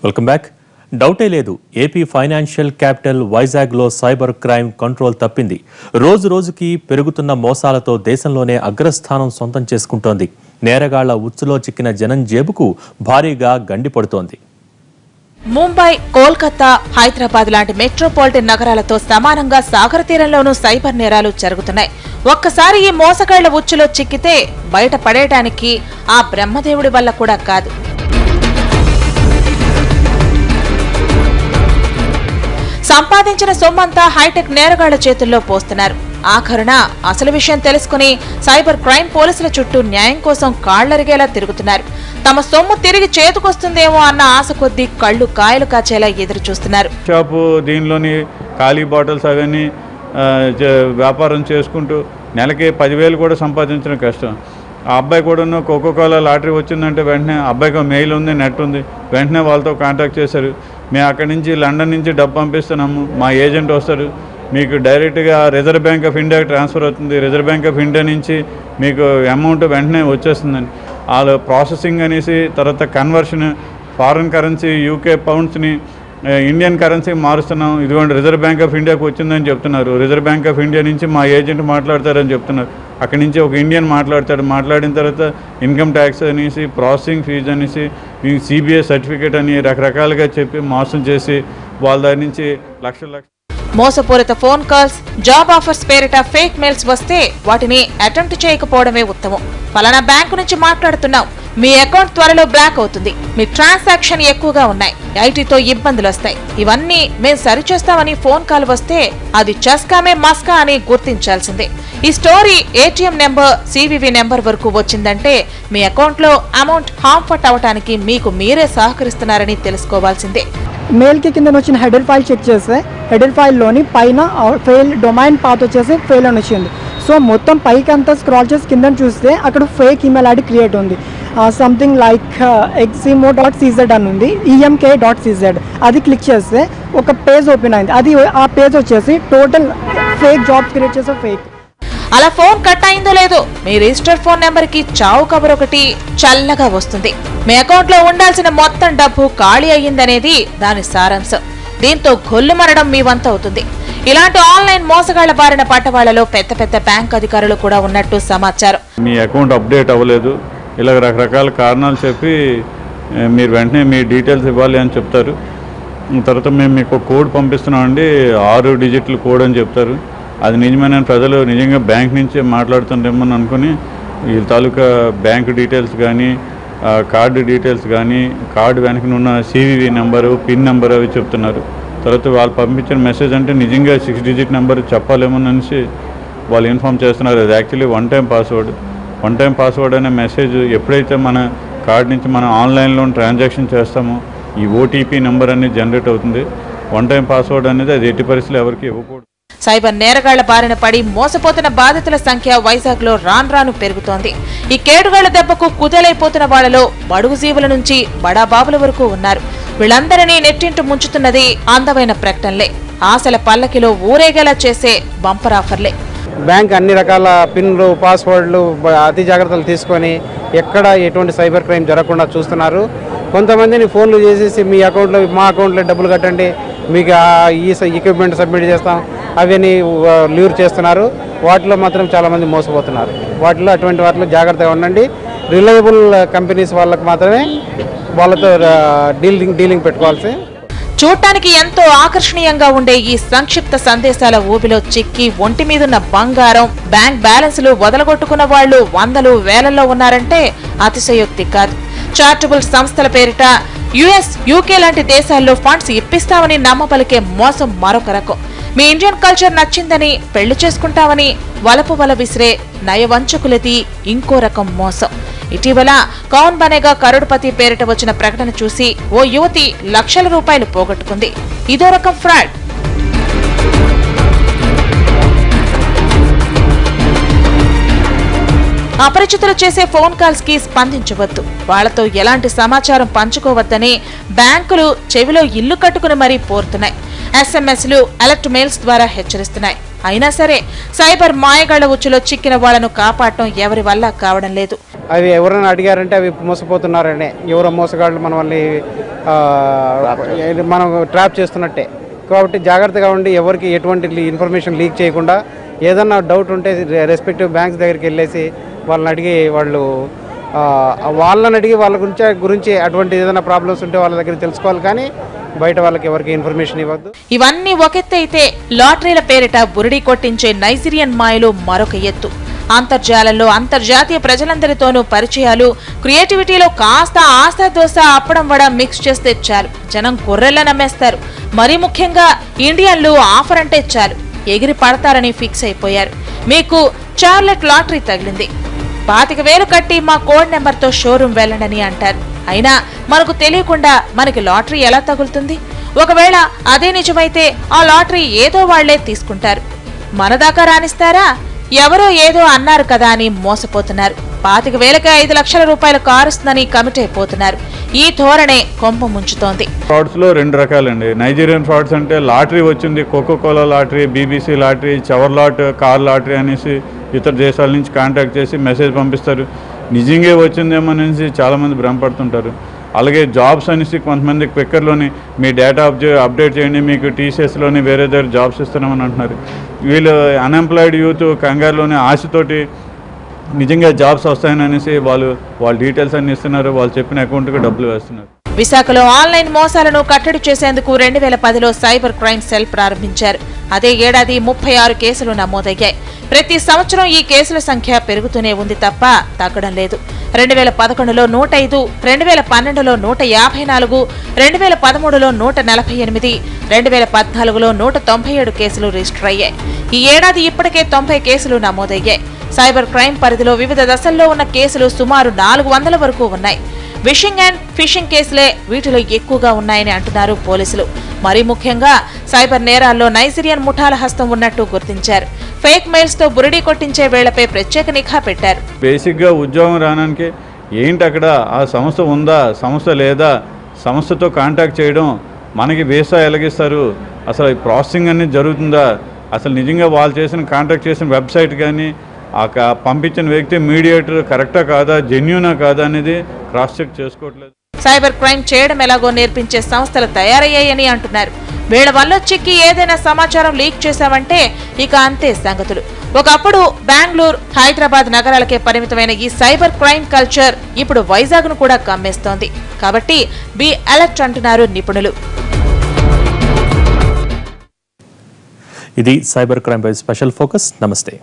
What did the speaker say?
Welcome back. డౌటే లేదు, AP financial capital వైజాగ్లో సైబర్ క్రైమ్ కంట్రోల్ తప్పింది. రోజు రోజుకి పెరుగుతున్న మోసాలతో దేశంలోనే అగ్రస్థానం సొంతం చేసుకుంటోంది. నేరగాళ్ల ఉచ్చులో చిక్కిన జనం జేబుకు భారీగా గండి పడుతోంది. ముంబై, కోల్కతా, హైదరాబాద్ లాంటి మెట్రోపాలిటన్ నగరాలతో సమానంగా సాగర తీరంలోనూ సైబర్ నేరాలు జరుగుతున్నాయి. ఒక్కసారి ఈ మోసగాళ్ల ఉచ్చులో చిక్కితే బయట పడేయడానికి ఆ బ్రహ్మదేవుడి వల్ల కూడా కాదు. సంపాదించిన సొమ్మంతా హైటెక్ నేరగాళ్ల చేతుల్లో పోస్తున్నారు. ఆఖరున అసలు విషయం తెలుసుకుని సైబర్ క్రైమ్ పోలీసుల చుట్టూ న్యాయం కోసం కాళ్లరిగేలా తిరుగుతున్నారు. తమ సొమ్ము తిరిగి చేతుకొస్తుందేమో అన్న ఆశ కొద్దీ కళ్ళు కాయలు కాచేలా ఎదురు చూస్తున్నారు. షాపు దీనిలోని ఖాళీ బాటిల్స్ అవన్నీ వ్యాపారం చేసుకుంటూ నెలకి 10,000 కూడా సంపాదించడం కష్టం. ఆ అబ్బాయి కూడా కోకోకోలా లాటరీ వచ్చిందంటే వెంటనే అబ్బాయికి మెయిల్ ఉంది, నెట్ ఉంది, వెంటనే వాళ్ళతో కాంటాక్ట్ చేశారు. మేము అక్కడి నుంచి లండన్ నుంచి డబ్బు పంపిస్తున్నాము, మా ఏజెంట్ వస్తారు, మీకు డైరెక్ట్గా రిజర్వ్ బ్యాంక్ ఆఫ్ ఇండియాకి ట్రాన్స్ఫర్ అవుతుంది, రిజర్వ్ బ్యాంక్ ఆఫ్ ఇండియా నుంచి మీకు అమౌంట్ వెంటనే వచ్చేస్తుందని వాళ్ళు ప్రాసెసింగ్ అనేసి, తర్వాత కన్వర్షన్ ఫారిన్ కరెన్సీ యూకే పౌండ్స్ని ఇండియన్ కరెన్సీ మారుస్తున్నాం, ఇదిగోండి రిజర్వ్ బ్యాంక్ ఆఫ్ ఇండియాకి వచ్చిందని చెప్తున్నారు. రిజర్వ్ బ్యాంక్ ఆఫ్ ఇండియా నుంచి మా ఏజెంట్ మాట్లాడతారని చెప్తున్నారు. అక్కడి నుంచి ఒక ఇండియన్ మాట్లాడతాడు, మాట్లాడిన తర్వాత ఇన్కమ్ ట్యాక్స్ అనేసి, ప్రాసెసింగ్ ఫీజు అనేసి, సిబిఐ సర్టిఫికేట్ అని రకరకాలుగా చెప్పి మోసం చేసి వాళ్ళ దగ్గర నుంచి లక్షల మోసపూరిత ఫోన్ కాల్స్, జాబ్ ఆఫర్స్ పేరిట ఫేక్ మెయిల్స్ వస్తే వాటిని అటెంప్ట్ చేయకపోవడమే ఉత్తమం. ఫలానా బ్యాంకు నుంచి మాట్లాడుతున్నాం, మీ అకౌంట్ త్వరలో బ్లాక్ అవుతుంది, మీ ట్రాన్సాక్షన్ ఎక్కువగా ఉన్నాయి, ఐటీతో ఇబ్బందులు వస్తాయి, ఇవన్నీ మేం సరిచేస్తామని ఫోన్ కాల్ వస్తే అది చస్కామే మస్కా అని గుర్తించాల్సిందే. ఈ story ATM number, CVV number వరకు వచ్చిందంటే మీ అకౌంట్లో అమౌంట్ హార్మ్ఫట్ అవటానికి మీకు మీరే సహకరిస్తున్నారని తెలుసుకోవాల్సిందే. మెయిల్ కి కింద వచ్చిన హెడర్ ఫైల్ చెక్ చేస్తే హెడర్ ఫైల్లోని పైన ఫెయిల్ డొమైన్ పాత్ వచ్చేసి ఫెయిల్ అని వచ్చింది. సో మొత్తం పైకి అంతా స్క్రాల్ చేసి కింద చూస్తే అక్కడ ఫేక్ ఈమెయిల్ ఐడి క్రియేట్ ఉంది. సంథింగ్ లైక్ eximo.cz అని ఉంది, emk.cz. అది క్లిక్ చేస్తే ఒక పేజ్ ఓపెన్ అయింది. అది ఆ పేజ్ వచ్చేసి టోటల్ ఫేక్ జాబ్స్ క్రియేట్ చేసే ఫేక్. అలా ఫోన్ కట్ అయిందో లేదో మీ రిజిస్టర్ ఫోన్ నెంబర్ కి చావు కబర్ ఒకటి చల్లగా వస్తుంది. మీ అకౌంట్ లో ఉండాల్సిన మొత్తం డబ్బు ఖాళీ అయ్యిందనేది దాని సారాంశం. దీంతో గొల్లు మరడం మీ వంత అవుతుంది. ఇలాంటి ఆన్లైన్ మోసగాళ్ల బారిన పట్టవాళ్లలో పెద్ద పెద్ద బ్యాంక్ అధికారులు కూడా ఉన్నట్టు సమాచారం. మీ అకౌంట్ అప్డేట్ అవ్వలేదు, ఇలా రకరకాల కారణాలు చెప్పి మీరు వెంటనే మీ డీటెయిల్స్ ఇవ్వాలి అని చెప్తారు. తర్వాత మేము మీకు కోడ్ పంపిస్తున్నామండి, 6 డిజిట్ల కోడ్ అని చెప్తారు. అది నిజమైన ప్రజలు నిజంగా బ్యాంక్ నుంచి మాట్లాడుతుండేమని అనుకుని వీళ్ళ తాలూకా బ్యాంక్ డీటెయిల్స్ కానీ, కార్డు డీటెయిల్స్ కానీ, కార్డు వెనకనున్న సివివి నెంబరు, పిన్ నెంబరు అవి చెప్తున్నారు. తర్వాత వాళ్ళు పంపించిన మెసేజ్ అంటే నిజంగా 6 డిజిట్ నెంబర్ చెప్పాలేమోనని వాళ్ళు ఇన్ఫామ్ చేస్తున్నారు. అది యాక్చువల్లీ వన్ టైం పాస్వర్డ్ అనే మెసేజ్ ఎప్పుడైతే మన కార్డు నుంచి మనం ఆన్లైన్లో ట్రాన్సాక్షన్ చేస్తామో ఈ ఓటీపీ నెంబర్ అనేది జనరేట్ అవుతుంది. వన్ టైం పాస్వర్డ్ అనేది అది ఎట్టి పరిస్థితులు ఎవరికి ఇవ్వకూడదు. సైబర్ నేరగాళ్ల బారిన పడి మోసపోతున్న బాధితుల సంఖ్య వైజాగ్ లో రాను పెరుగుతోంది. ఈ కేడుగాళ్ల దెబ్బకు కుదేలైపోతున్న వాళ్లలో బడుగు జీవుల నుంచి బడాబాబుల వరకు ఉన్నారు. వీళ్ళందరినీ నెట్టింటూ ముంచుతున్నది అందమైన ప్రకటనలే, ఆశల పల్లకిలో ఊరేగేలా చేసే బంపర్ ఆఫర్లే. బ్యాంక్ అన్ని రకాల పిన్లు, పాస్వర్డ్లు అతి జాగ్రత్తలు తీసుకొని ఎక్కడ ఎటువంటి సైబర్ క్రైమ్ జరగకుండా చూస్తున్నారు. కొంతమందిని ఫోన్లు చేసేసి మీ అకౌంట్లో, మా అకౌంట్లో డబ్బులు కట్టండి, మీకు ఈ ఎక్విప్మెంట్ సబ్మిట్ చేస్తాం అవన్నీ ల్యూర్ చేస్తున్నారు. వాటిలో మాత్రం చాలామంది మోసపోతున్నారు. అటువంటి వాటిలో జాగ్రత్తగా ఉండండి. రిలయబుల్ కంపెనీస్ వాళ్ళకి మాత్రమే వాళ్ళతో డీలింగ్ పెట్టుకోవాల్సి. చూడటానికి ఎంతో ఆకర్షణీయంగా ఉండే ఈ సంక్షిప్త సందేశాల ఊబిలో చిక్కి ఒంటి మీదున్న బంగారం, బ్యాంక్ బ్యాలెన్సులు వదలగొట్టుకున్న వాళ్లు వందలు వేలల్లో ఉన్నారంటే అతిశయోక్తి కాదు. చారిటబుల్ సంస్థల పేరిట యుఎస్, యూకే లాంటి దేశాల్లో ఫండ్స్ ఇప్పిస్తామని నమ్మబలికే మోసం మరొక రకం. మీ ఇండియన్ కల్చర్ నచ్చిందని పెళ్లి చేసుకుంటామని వలపు వల విసిరే నయవంచకులది ఇంకో రకం మోసం. ఇటీవల కౌన్ బనేగా కరోడ్పతి పేరిట వచ్చిన ప్రకటన చూసి ఓ యువతి లక్షల రూపాయలు పోగొట్టుకుంది. ఇదో రకం ఫ్రాడ్. అపరిచితులు చేసే ఫోన్ కాల్స్ కి స్పందించవద్దు, వాళ్లతో ఎలాంటి సమాచారం పంచుకోవద్దని బ్యాంకులు చెవిలో ఇల్లు కట్టుకుని మరీ పోరుతున్నాయి. ఎస్ఎంఎస్లు, అలర్ట్ మెయిల్స్ ద్వారా హెచ్చరిస్తున్నాయి. అయినా సరే సైబర్ మాయగాళ్ల ఉచ్చులో చిక్కిన వాళ్లను కాపాడటం ఎవరి వల్ల కావడం లేదు. అవి ఎవరైనా అడిగారంటే అవి మోసపోతున్నారనే, ఎవరో మోసగాళ్ళు మనల్ని మనం ట్రాప్ చేస్తున్నట్టే. కాబట్టి జాగ్రత్తగా ఉండి ఎవరికి ఎటువంటి ఇన్ఫర్మేషన్ లీక్ చేయకుండా, ఏదన్నా డౌట్ ఉంటే రెస్పెక్టివ్ బ్యాంక్స్ దగ్గరికి వెళ్ళేసి వాళ్ళని అడిగి వాళ్ళ గురించి అటువంటి ఏదైనా ప్రాబ్లమ్స్ ఉంటే వాళ్ళ దగ్గర తెలుసుకోవాలి. కానీ బయట వాళ్ళకి ఎవరికి ఇన్ఫర్మేషన్ ఇవ్వద్దు. ఇవన్నీ ఒకెత్తైతే లాటరీల పేరిట బురిడి కొట్టించే నైజీరియన్ మాయలు మరొక ఎత్తు. అంతర్జాలంలో అంతర్జాతీయ ప్రజలందరితోనూ పరిచయాలు, క్రియేటివిటీలో కాస్త ఆశా దోశ అప్పడం వడ మిక్స్ చేస్తే చాలు, జనం గొర్రెల్లా నమ్మేస్తారు. మరీ ముఖ్యంగా ఇండియన్లు ఆఫర్ అంటే చాలు ఎగిరి పడతారని ఫిక్స్ అయిపోయారు. మీకు చార్లెట్ లాటరీ తగిలింది, 25,000 కట్టి మా కోడ్ నెంబర్తో షోరూం వెళ్ళండి అంటారు. అయినా మనకు తెలియకుండా మనకి లాటరీ ఎలా తగులుతుంది? ఒకవేళ అదే నిజమైతే ఆ లాటరీ ఏదో వాళ్లే తీసుకుంటారు. మన దాకా రానిస్తారా? ఎవరో ఏదో అన్నారు కదా అని మోసపోతున్నారు. 25,000కి 5 లక్షల రూపాయల కారుస్తుందని కమిట్ అయిపోతున్నారు. ఈ ధోరణే కొంప ముంచుతోంది. ఫ్రాడ్స్ లో 2 రకాలండి. నైజీరియన్ ఫ్రాడ్స్ అంటే లాటరీ వచ్చింది, Coca Cola lottery, BBC lottery, Chevrolet, car lottery అనేసి ఇతర దేశాల నుంచి కాంటాక్ట్ చేసి మెసేజ్ పంపిస్తారు. నిజంగా వచ్చిందేమో అనేసి చాలామంది భ్రమపడుతుంటారు. అలాగే జాబ్స్ అనేసి కొంతమంది క్విక్కర్లోని మీ డేటా అప్డేట్ చేయండి, మీకు టీసీఎస్లోని వేరే దగ్గర జాబ్స్ ఇస్తున్నామని అంటున్నారు. వీళ్ళు అన్ఎంప్లాయిడ్ యూత్ కంగారులోని ఆశతోటి నిజంగా జాబ్స్ వస్తాయని అనేసి వాళ్ళ డీటెయిల్స్ అన్ని ఇస్తున్నారు, వాళ్ళు చెప్పిన అకౌంట్కి డబ్బులు వేస్తున్నారు. విశాఖలో ఆన్లైన్ మోసాలను కట్టడి చేసేందుకు 2010లో సైబర్ క్రైమ్ సెల్ ప్రారంభించారు. అదే ఏడాది 36 కేసులు నమోదయ్యాయి. ప్రతి సంవత్సరం ఈ కేసుల సంఖ్య పెరుగుతూనే ఉంది తప్ప తగ్గడం లేదు. 2011లో 105, 2012లో 154, 2013లో 148, 2014లో 197 కేసులు రిజిస్టర్ అయ్యాయి. ఈ ఏడాది ఇప్పటికే 90 కేసులు నమోదయ్యాయి. సైబర్ క్రైమ్ పరిధిలో వివిధ దశల్లో ఉన్న కేసులు సుమారు 400 వరకు ఉన్నాయి. విషింగ్ అండ్ ఫిషింగ్ కేసులే వీటిలో ఎక్కువగా ఉన్నాయని అంటున్నారు పోలీసులు. మరీ ముఖ్యంగా సైబర్ నేరాల్లో నైజీరియన్ ముఠాల హస్తం ఉన్నట్టు గుర్తించారు. ఫేక్ మెయిల్స్ తో బురిడి కొట్టించే వేళ్లపై ప్రత్యేక నిఘా పెట్టారు. బేసిక్గా ఉద్యోగం రావడానికి ఏంటి, అక్కడ ఆ సంస్థ ఉందా, సంస్థ లేదా, సంస్థతో కాంటాక్ట్ చేయడం, మనకి వీసా ఎలాగిస్తారు, అసలు ప్రాసెసింగ్ అనేది జరుగుతుందా, అసలు నిజంగా వాళ్ళు చేసిన కాంటాక్ట్ చేసిన వెబ్సైట్ కానీ ఆ పంపించిన వ్యక్తి మీడియేటర్ కరెక్టా కాదా, జెన్యూనా కాదా అనేది క్రాస్ చెక్ చేసుకోవట్లేదు. సైబర్ క్రైమ్ చేయడం ఎలాగో నేర్పించే సంస్థలు తయారయ్యాయని అంటున్నారు. వీళ్ల వల్ల చిక్కి ఏదైనా సమాచారం లీక్ చేశామంటే ఇక అంతే సంగతులు. ఒకప్పుడు బెంగళూరు, హైదరాబాద్ నగరాలకే పరిమితమైన ఈ సైబర్ క్రైమ్ కల్చర్ ఇప్పుడు వైజాగ్ ను కూడా కమ్మేస్తోంది. కాబట్టి బీ అలర్ట్ అంటున్నారు నిపుణులు. ఇది సైబర్ క్రైమ్ పై స్పెషల్ ఫోకస్. నమస్తే.